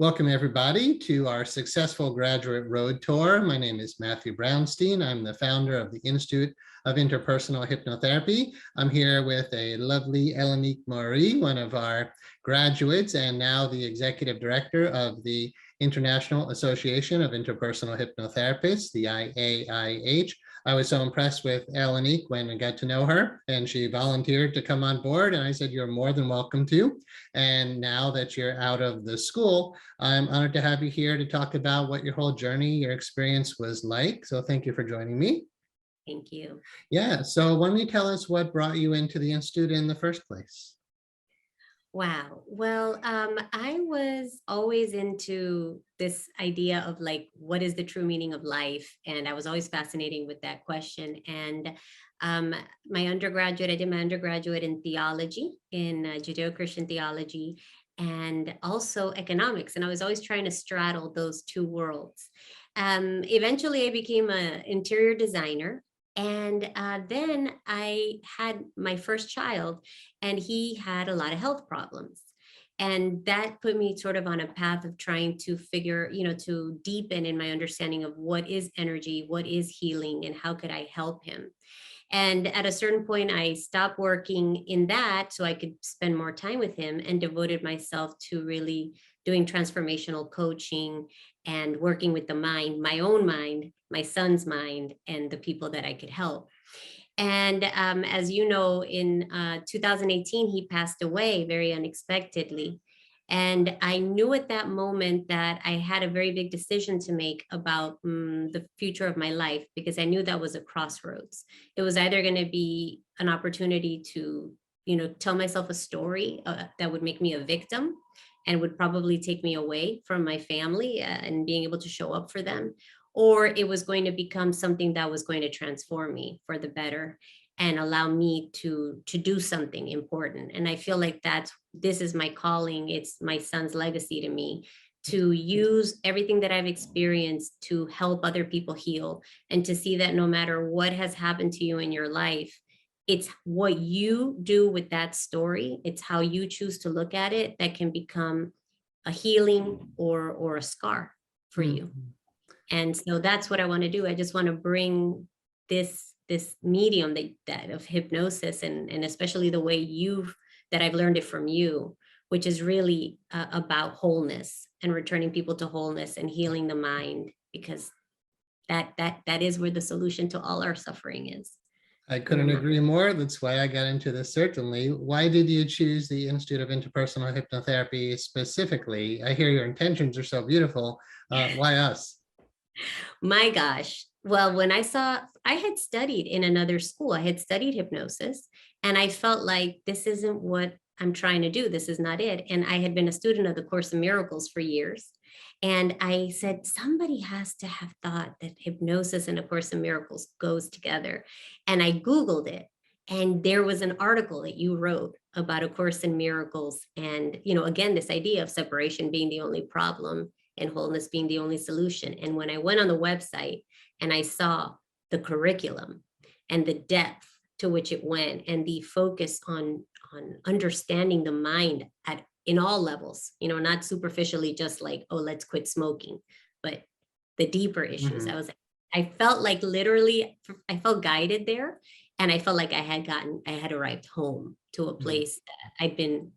Welcome everybody to our successful graduate road tour. My name is Matthew Brownstein. I'm the founder of the Institute of Interpersonal Hypnotherapy. I'm here with a lovely Elenique Marie, one of our graduates and now the executive director of the International Association of Interpersonal Hypnotherapists, the IAIH. I was so impressed with Elenique when I got to know her, and she volunteered to come on board, and I said, you're more than welcome to. And now that you're out of the school, I'm honored to have you here to talk about what your whole journey, your experience was like. So thank you for joining me. Thank you. Yeah, so why don't you tell us what brought you into the Institute in the first place? Wow. Well, I was always into this idea of like, what is the true meaning of life? And I was always fascinated with that question. And my undergraduate, I did my undergraduate in theology, in Judeo-Christian theology, and also economics. And I was always trying to straddle those two worlds. Eventually, I became an interior designer. And then I had my first child, and he had a lot of health problems. And that put me sort of on a path of trying to figure, to deepen in my understanding of what is energy, what is healing, and how could I help him. And at a certain point, I stopped working in that so I could spend more time with him and devoted myself to really doing transformational coaching and working with the mind, my own mind, my son's mind, and the people that I could help. And as you know, in 2018, he passed away very unexpectedly. And I knew at that moment that I had a very big decision to make about the future of my life, because I knew that was a crossroads. It was either going to be an opportunity to, tell myself a story that would make me a victim and would probably take me away from my family and being able to show up for them, or it was going to become something that was going to transform me for the better and allow me to do something important. And I feel like this is my calling. It's my son's legacy to me, to use everything that I've experienced to help other people heal, and to see that no matter what has happened to you in your life, it's what you do with that story. It's how you choose to look at it that can become a healing or a scar for you. And so that's what I want to do. I just want to bring this medium that of hypnosis, and especially the way that I've learned it from you, which is really about wholeness and returning people to wholeness and healing the mind, because that is where the solution to all our suffering is. I couldn't agree more. That's why I got into this, certainly. Why did you choose the Institute of Interpersonal Hypnotherapy specifically? I hear your intentions are so beautiful. Why us? My gosh. Well, when I had studied in another school, I had studied hypnosis, and I felt like this isn't what I'm trying to do. This is not it. And I had been a student of the Course in Miracles for years. And I said, somebody has to have thought that hypnosis and A Course in Miracles goes together. And I Googled it. And there was an article that you wrote about A Course in Miracles. And, again, this idea of separation being the only problem and wholeness being the only solution. And when I went on the website and I saw the curriculum and the depth to which it went, and the focus on understanding the mind in all levels, not superficially just like, oh, let's quit smoking, but the deeper issues. I felt like literally, I felt guided there. And I felt like I had arrived home to a place that I'd been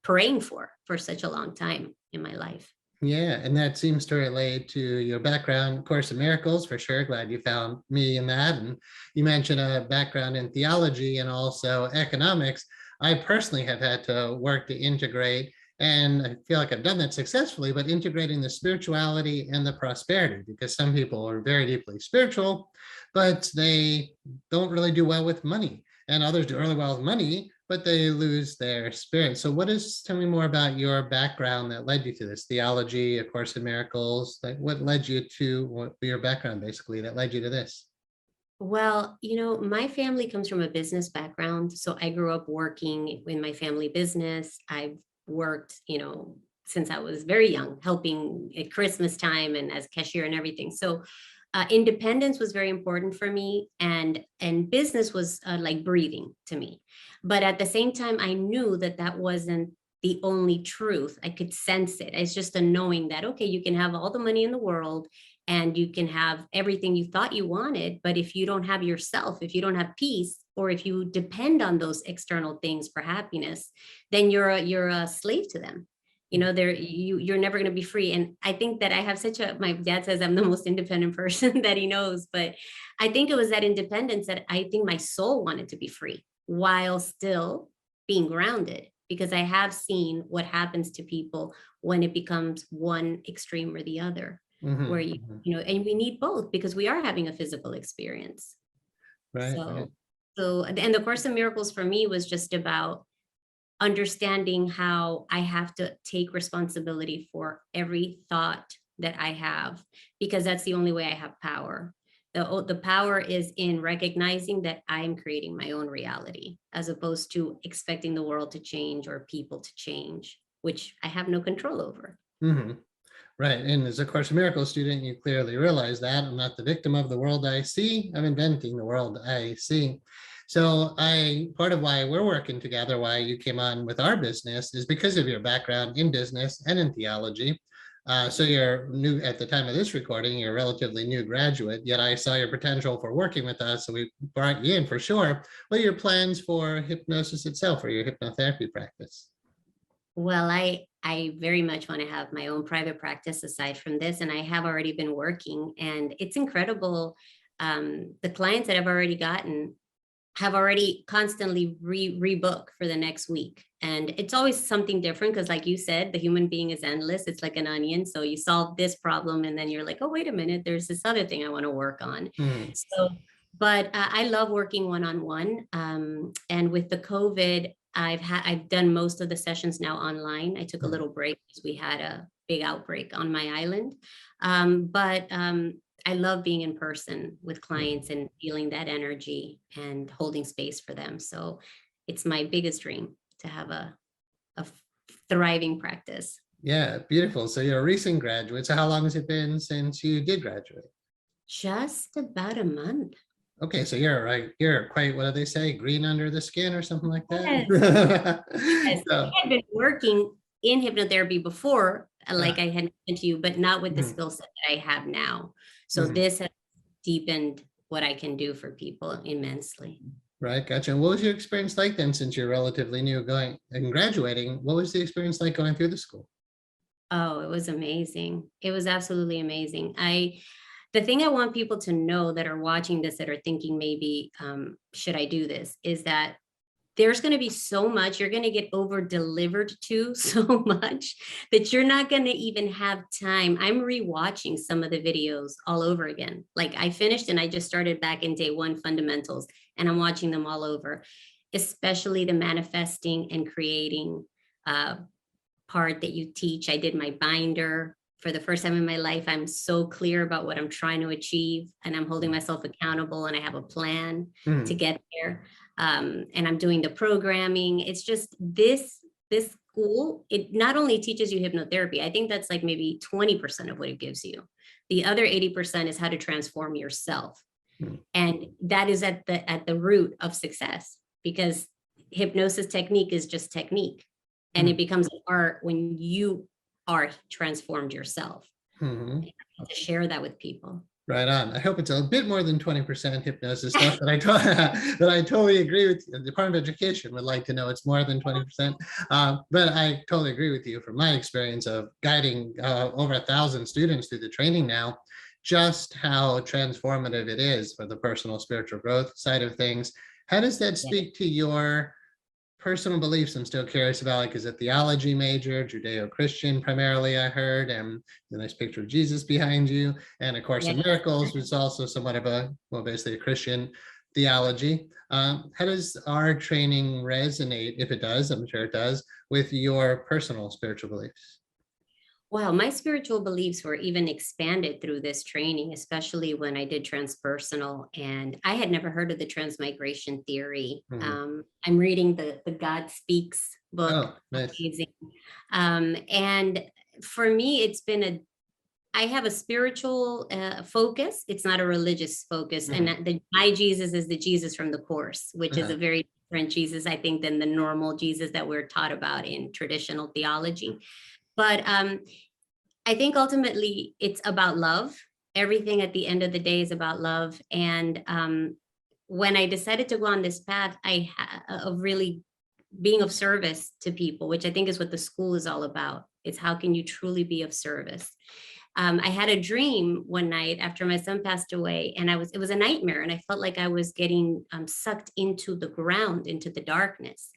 praying for such a long time in my life. Yeah, and that seems to relate to your background, Course in Miracles, for sure. Glad you found me in that. And you mentioned a background in theology and also economics. I personally have had to work to integrate, and I feel like I've done that successfully, but integrating the spirituality and the prosperity, because some people are very deeply spiritual, but they don't really do well with money. And others do really well with money, but they lose their spirit. So tell me more about your background that led you to this theology, A Course in Miracles, like what led you to your background basically that led you to this? Well, my family comes from a business background. So I grew up working in my family business. I've worked, since I was very young, helping at Christmas time and as cashier and everything. So independence was very important for me, and business was like breathing to me. But at the same time, I knew that wasn't the only truth. I could sense it. It's just a knowing that, okay, you can have all the money in the world and you can have everything you thought you wanted. But if you don't have yourself, if you don't have peace, or if you depend on those external things for happiness, then you're a slave to them. You're never going to be free. And I think that I have my dad says I'm the most independent person that he knows, but I think it was that independence that I think my soul wanted to be free while still being grounded, because I have seen what happens to people when it becomes one extreme or the other, where and we need both because we are having a physical experience. Right. And the Course in Miracles for me was just about understanding how I have to take responsibility for every thought that I have, because that's the only way I have power. The power is in recognizing that I am creating my own reality, as opposed to expecting the world to change or people to change, which I have no control over. Right. And as a Course in Miracles student, you clearly realize that I'm not the victim of the world I see. I'm inventing the world I see. So part of why we're working together, why you came on with our business, is because of your background in business and in theology. So you're new at the time of this recording, you're a relatively new graduate, yet I saw your potential for working with us. So we brought you in for sure. What are your plans for hypnosis itself, or your hypnotherapy practice? Well, I very much want to have my own private practice aside from this, and I have already been working, and it's incredible. The clients that I've already gotten have already constantly rebook for the next week. And it's always something different because, like you said, the human being is endless. It's like an onion. So you solve this problem and then you're like, oh, wait a minute, there's this other thing I want to work on. But I love working one-on-one. And with the COVID, I've done most of the sessions now online. I took a little break because we had a big outbreak on my island. But I love being in person with clients and feeling that energy and holding space for them. So it's my biggest dream to have a thriving practice. Yeah, beautiful. So you're a recent graduate. So how long has it been since you did graduate? Just about a month. Okay, so you're quite, what do they say, green under the skin or something like that? Yes. I had been working in hypnotherapy before, like I had mentioned to you, but not with the skill set that I have now. So this has deepened what I can do for people immensely. Right, gotcha. And what was your experience like then, since you're relatively new going and graduating? What was the experience like going through the school? Oh, it was amazing. It was absolutely amazing. The thing I want people to know that are watching this, that are thinking maybe, should I do this, is that there's going to be so much, you're going to get over delivered to so much that you're not going to even have time. I'm rewatching some of the videos all over again. Like I finished and I just started back in day one fundamentals, and I'm watching them all over, especially the manifesting and creating part that you teach. I did my binder. For the first time in my life, I'm so clear about what I'm trying to achieve, and I'm holding myself accountable, and I have a plan to get there. And I'm doing the programming. It's just this school, it not only teaches you hypnotherapy, I think that's like maybe 20% of what it gives you. The other 80% is how to transform yourself. And that is at the root of success, because hypnosis technique is just technique. And it becomes an art when you are transformed yourself. To share that with people. Right on. I hope it's a bit more than 20% hypnosis stuff that I totally agree with you. The Department of Education would like to know it's more than 20%. But I totally agree with you from my experience of guiding over 1,000 students through the training now, just how transformative it is for the personal spiritual growth side of things. How does that speak to your personal beliefs? I'm still curious about, like, is it theology major, Judeo-Christian primarily, I heard, and the nice picture of Jesus behind you, and A Course in Miracles, which is also somewhat of a, well, basically a Christian theology. How does our training resonate, if it does, I'm sure it does, with your personal spiritual beliefs? Wow, my spiritual beliefs were even expanded through this training, especially when I did transpersonal, and I had never heard of the transmigration theory. I'm reading the God Speaks book. Oh, nice. Amazing. And for me, I have a spiritual focus. It's not a religious focus. And my Jesus is the Jesus from the Course, which is a very different Jesus, I think, than the normal Jesus that we're taught about in traditional theology. But I think ultimately it's about love. Everything at the end of the day is about love. And when I decided to go on this path, of really being of service to people, which I think is what the school is all about. It's how can you truly be of service? I had a dream one night after my son passed away, and it was a nightmare, and I felt like I was getting sucked into the ground, into the darkness,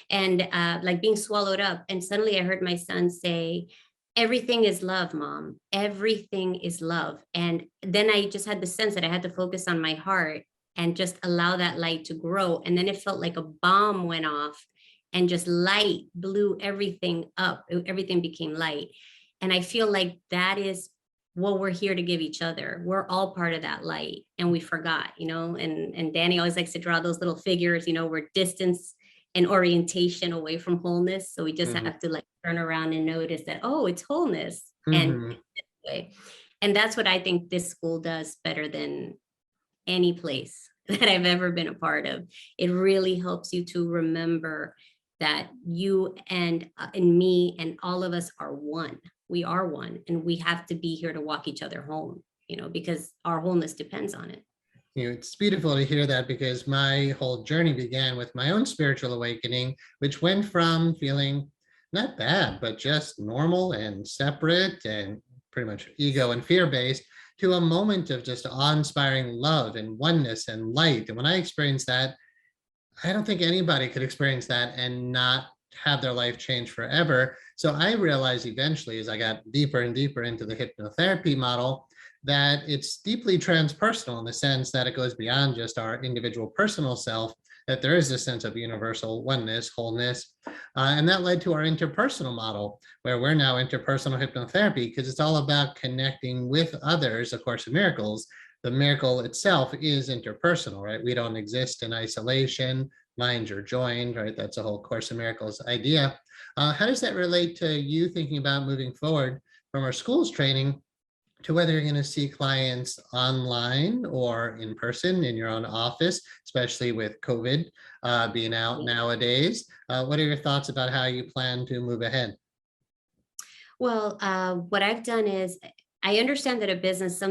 and like being swallowed up. And suddenly I heard my son say, everything is love, mom. Everything is love. And then I just had the sense that I had to focus on my heart and just allow that light to grow. And then it felt like a bomb went off and just light blew everything up. Everything became light. And I feel like that is what we're here to give each other. We're all part of that light, and we forgot, and Danny always likes to draw those little figures, where distance and orientation away from wholeness. So we just Mhm. have to like turn around and notice that, oh, it's wholeness. Mhm. And that's what I think this school does better than any place that I've ever been a part of. It really helps you to remember that you and me and all of us are one. We are one, and we have to be here to walk each other home, because our wholeness depends on it. It's beautiful to hear that, because my whole journey began with my own spiritual awakening, which went from feeling not bad, but just normal and separate and pretty much ego and fear based, to a moment of just awe-inspiring love and oneness and light. And when I experienced that, I don't think anybody could experience that and not have their life change forever. So I realized eventually, as I got deeper and deeper into the hypnotherapy model, that it's deeply transpersonal, in the sense that it goes beyond just our individual personal self, that there is a sense of universal oneness, wholeness. And that led to our interpersonal model, where we're now interpersonal hypnotherapy, because it's all about connecting with others. A Course in Miracles, the miracle itself is interpersonal, right? We don't exist in isolation. Minds are joined, right? That's a whole Course in Miracles idea. How does that relate to you thinking about moving forward from our schools training to whether you're going to see clients online or in person in your own office, especially with COVID being out nowadays? What are your thoughts about how you plan to move ahead? Well, what I've done is I understand that a business,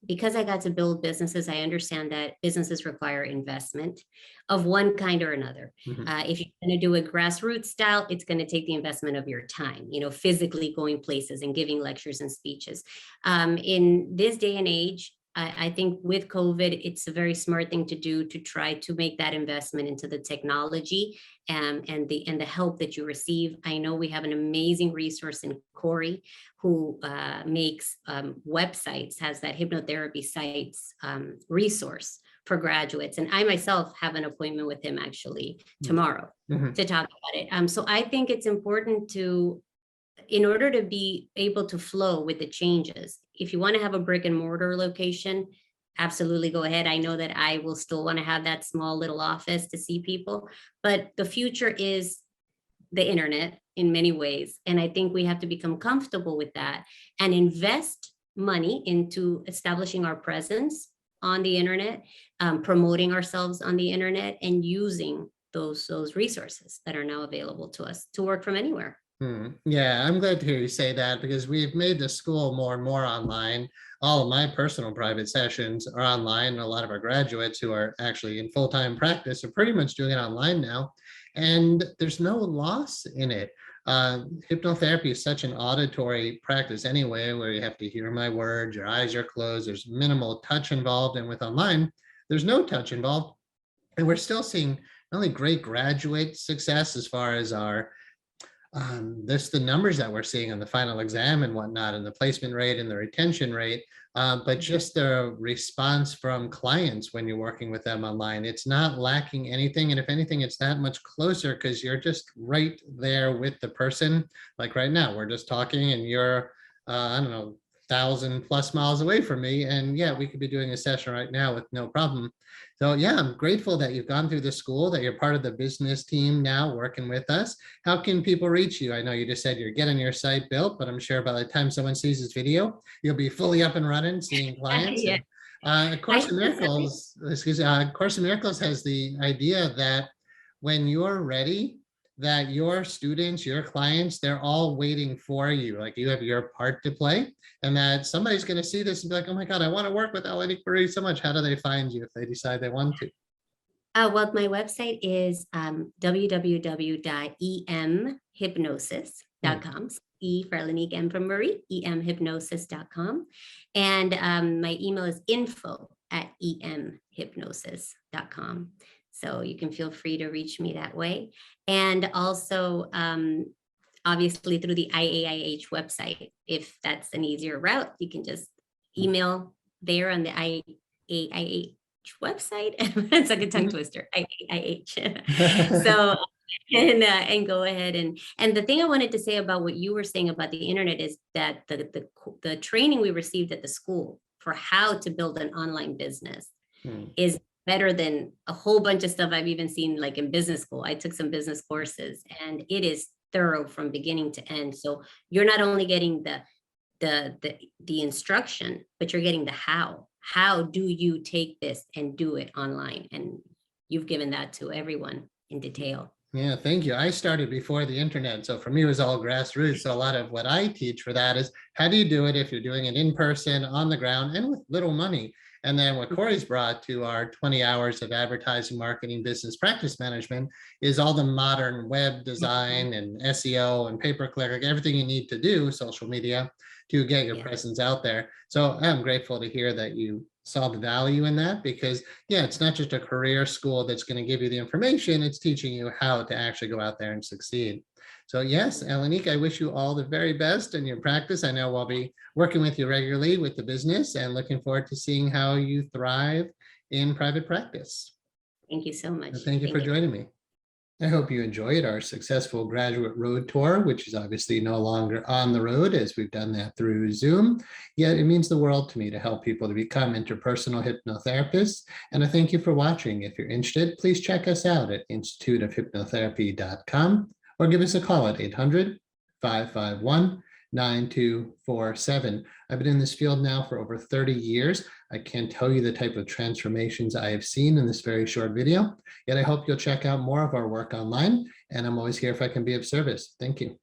because I got to build businesses, I understand that businesses require investment of one kind or another. Mhm. If you're going to do a grassroots style, it's going to take the investment of your time, physically going places and giving lectures and speeches. In this day and age, I think with COVID, it's a very smart thing to do to try to make that investment into the technology and the help that you receive. I know we have an amazing resource in Corey, who makes websites, has that hypnotherapy sites resource for graduates. And I myself have an appointment with him actually tomorrow Mhm. to talk about it. So I think it's important in order to be able to flow with the changes, if you want to have a brick and mortar location, absolutely go ahead. I know that I will still want to have that small little office to see people, but the future is the internet in many ways. And I think we have to become comfortable with that and invest money into establishing our presence on the internet, promoting ourselves on the internet, and using those resources that are now available to us to work from anywhere. Yeah, I'm glad to hear you say that, because we've made the school more and more online. All of my personal private sessions are online, and a lot of our graduates who are actually in full-time practice are pretty much doing it online now. And there's no loss in it. Hypnotherapy is such an auditory practice anyway, where you have to hear my words, your eyes are closed, there's minimal touch involved. And with online, there's no touch involved. And we're still seeing not only great graduate success as far as our there's the numbers that we're seeing on the final exam and whatnot, and the placement rate and the retention rate, but just the response from clients when you're working with them online, it's not lacking anything. And if anything, it's that much closer, because you're just right there with the person. Like right now, we're just talking, and you're, I don't know, 1,000+ miles away from me. And yeah, we could be doing a session right now with no problem. So yeah, I'm grateful that you've gone through the school, that you're part of the business team now working with us. How can people reach you? I know you just said you're getting your site built, but I'm sure by the time someone sees this video, you'll be fully up and running, seeing clients. Yeah. And Course in Miracles, Course in Miracles has the idea that when you're ready, that your students, your clients, they're all waiting for you. Like you have your part to play, and that somebody's going to see this and be like, oh my God, I want to work with Elenique Marie so much. How do they find you if they decide they want to? Well, my website is www.emhypnosis.com. E for Elenique, M for Marie, emhypnosis.com. And my email is info@emhypnosis.com. So you can feel free to reach me that way. And also, obviously, through the IAIH website, if that's an easier route, you can just email there on the IAIH website. It's like a tongue twister. IAIH. So and go ahead and the thing I wanted to say about what you were saying about the internet is that the training we received at the school for how to build an online business is better than a whole bunch of stuff I've even seen like in business school. I took some business courses and it is thorough from beginning to end. So you're not only getting the instruction, but you're getting the how. How do you take this and do it online? And you've given that to everyone in detail. Yeah, thank you. I started before the internet. So for me, it was all grassroots. So a lot of what I teach for that is how do you do it if you're doing it in person, on the ground, and with little money? And then what Corey's brought to our 20 hours of advertising, marketing, business practice management is all the modern web design and SEO and pay-per-click, like everything you need to do, social media, to get your presence out there. So I'm grateful to hear that you saw the value in that, because it's not just a career school that's going to give you the information, it's teaching you how to actually go out there and succeed. So yes, Elenique, I wish you all the very best in your practice. I know I'll be working with you regularly with the business and looking forward to seeing how you thrive in private practice. Thank you so much. So thank you for joining me. I hope you enjoyed our successful graduate road tour, which is obviously no longer on the road as we've done that through Zoom. Yet it means the world to me to help people to become interpersonal hypnotherapists. And I thank you for watching. If you're interested, please check us out at instituteofhypnotherapy.com or give us a call at 800-551-9247. I've been in this field now for over 30 years. I can't tell you the type of transformations I have seen in this very short video, yet I hope you'll check out more of our work online, and I'm always here if I can be of service. Thank you.